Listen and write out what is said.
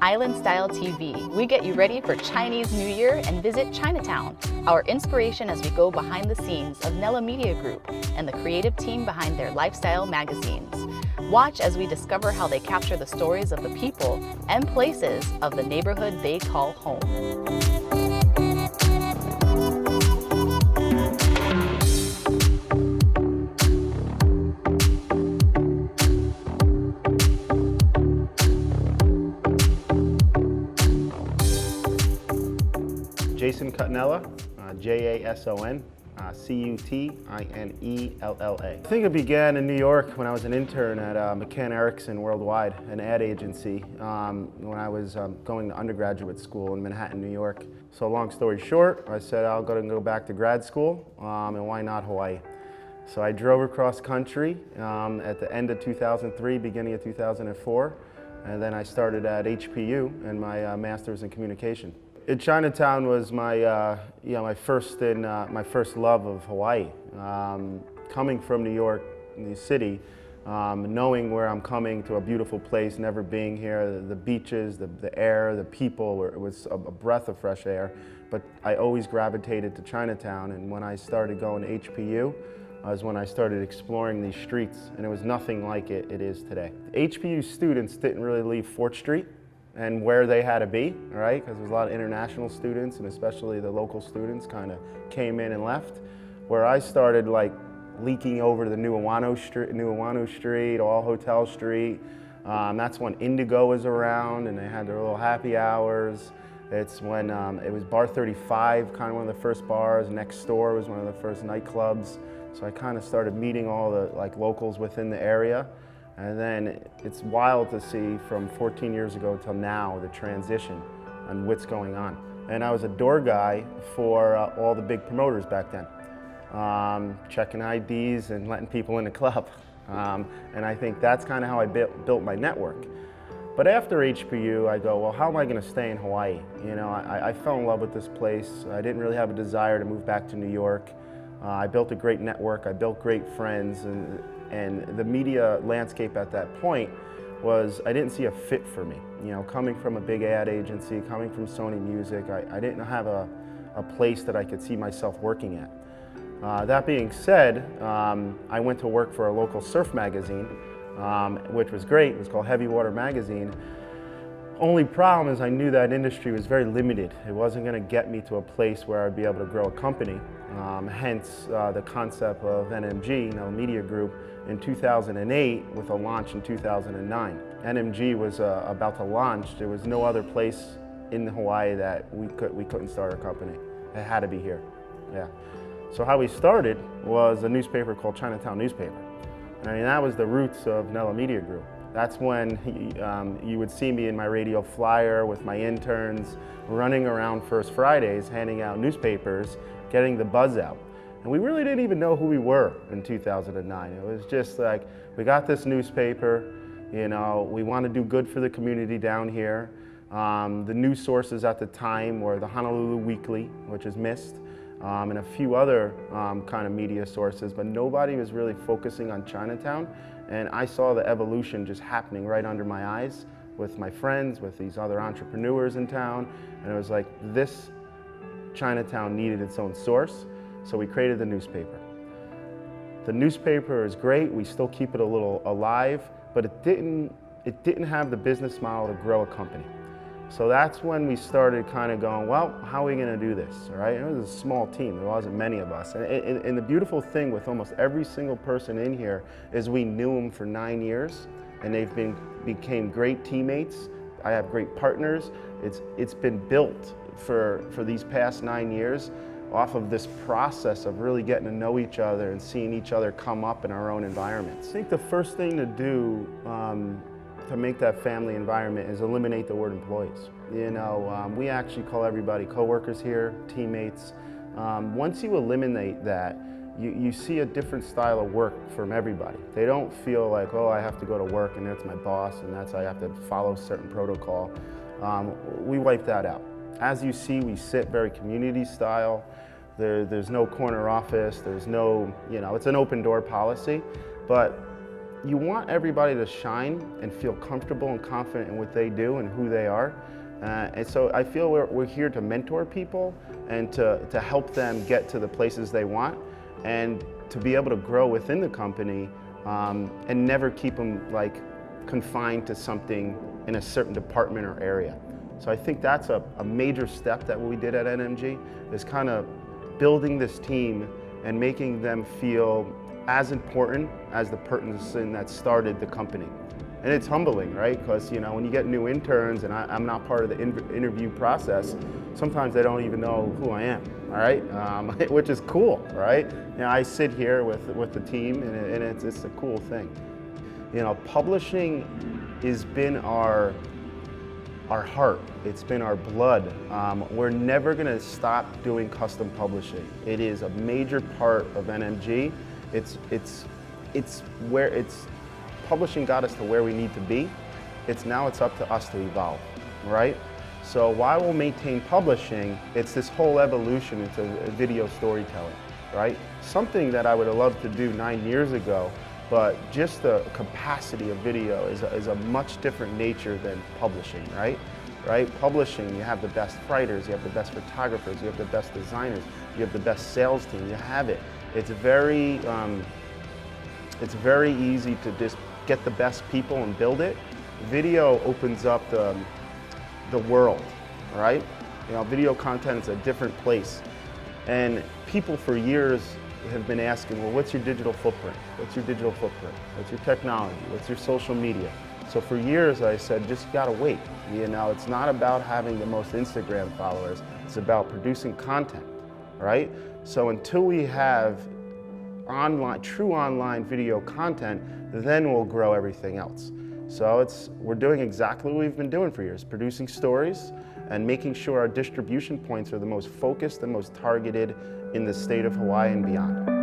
Island Style TV. We get you ready for Chinese New Year and visit Chinatown, our inspiration as we go behind the scenes of Nella Media Group and the creative team behind their lifestyle magazines. Watch as we discover how they capture the stories of the people and places of the neighborhood they call home. Jason Cutinella, Jason Cutinella. I think it began in New York when I was an intern at McCann Erickson Worldwide, an ad agency, when I was going to undergraduate school in Manhattan, New York. So long story short, I said I'll go back to grad school, and why not Hawaii? So I drove across country at the end of 2003, beginning of 2004, and then I started at HPU and my master's in communication. Chinatown was my my first love of Hawaii. Coming from New York, the city, knowing where I'm coming to a beautiful place, never being here, the beaches, the air, the people, it was a breath of fresh air. But I always gravitated to Chinatown, and when I started going to HPU, was when I started exploring these streets, and it was nothing like it is today. HPU students didn't really leave Fort Street and where they had to be, right? Because there's a lot of international students, and especially the local students kind of came in and left. Where I started like leaking over to the Nuuanu Street, All Hotel Street. That's when Indigo was around, and they had their little happy hours. It's when it was Bar 35, kind of one of the first bars. Next door was one of the first nightclubs. So I kind of started meeting all the locals within the area. And then it's wild to see from 14 years ago till now the transition and what's going on. And I was a door guy for all the big promoters back then, checking IDs and letting people in the club. And I think that's kind of how I built my network. But after HPU, I go, well, how am I going to stay in Hawaii? You know, I fell in love with this place. I didn't really have a desire to move back to New York. I built a great network. I built great friends. And the media landscape at that point was, I didn't see a fit for me. You know, coming from a big ad agency, coming from Sony Music, I didn't have a place that I could see myself working at. That being said, I went to work for a local surf magazine, which was great. It was called Heavy Water Magazine. Only problem is I knew that industry was very limited. It wasn't going to get me to a place where I'd be able to grow a company. Hence the concept of NMG, Nella Media Group, in 2008 with a launch in 2009. NMG was about to launch. There was no other place in Hawaii that we couldn't start a company. It had to be here. Yeah. So how we started was a newspaper called Chinatown Newspaper. I mean, that was the roots of Nella Media Group. That's when you would see me in my radio flyer with my interns running around First Fridays, handing out newspapers, getting the buzz out. And we really didn't even know who we were in 2009. It was just like, we got this newspaper, you know, we want to do good for the community down here. The news sources at the time were the Honolulu Weekly, which is missed, and a few other kind of media sources, but nobody was really focusing on Chinatown. And I saw the evolution just happening right under my eyes with my friends, with these other entrepreneurs in town. And it was like, this Chinatown needed its own source. So we created the newspaper. The newspaper is great. We still keep it a little alive, but it didn't have the business model to grow a company. So that's when we started kind of going, well, how are we going to do this, all right? It was a small team. There wasn't many of us. And the beautiful thing with almost every single person in here is we knew them for 9 years, and they've became great teammates. I have great partners. It's been built for these past 9 years off of this process of really getting to know each other and seeing each other come up in our own environments. I think the first thing to do to make that family environment is eliminate the word employees. You know, we actually call everybody coworkers here, teammates. Once you eliminate that, you see a different style of work from everybody. They don't feel like, oh, I have to go to work and that's my boss and that's I have to follow certain protocol. We wipe that out. As you see, we sit very community style. There's no corner office. There's no, you know, it's an open door policy, but you want everybody to shine and feel comfortable and confident in what they do and who they are. And so I feel we're here to mentor people and to help them get to the places they want and to be able to grow within the company and never keep them like confined to something in a certain department or area. So I think that's a major step that we did at NMG, is kind of building this team and making them feel as important as the person that started the company. And it's humbling, right? Because when you get new interns and I'm not part of the interview process, sometimes they don't even know who I am, all right? Which is cool, right? I sit here with the team and it's a cool thing. Publishing has been our heart, it's been our blood. We're never gonna stop doing custom publishing. It is a major part of NMG. Publishing got us to where we need to be. Now it's up to us to evolve, right? So while we'll maintain publishing, it's this whole evolution into video storytelling, right? Something that I would have loved to do 9 years ago, but just the capacity of video is a much different nature than publishing, right? Publishing, you have the best writers, you have the best photographers, you have the best designers, you have the best sales team, you have it. It's very easy to just get the best people and build it. Video opens up the world, right? Video content is a different place. And people for years have been asking, well, what's your digital footprint? What's your digital footprint? What's your technology? What's your social media? So for years I said, just gotta wait. It's not about having the most Instagram followers, it's about producing content, right? So until we have true online video content, then we'll grow everything else. So we're doing exactly what we've been doing for years, producing stories and making sure our distribution points are the most focused and most targeted in the state of Hawaii and beyond.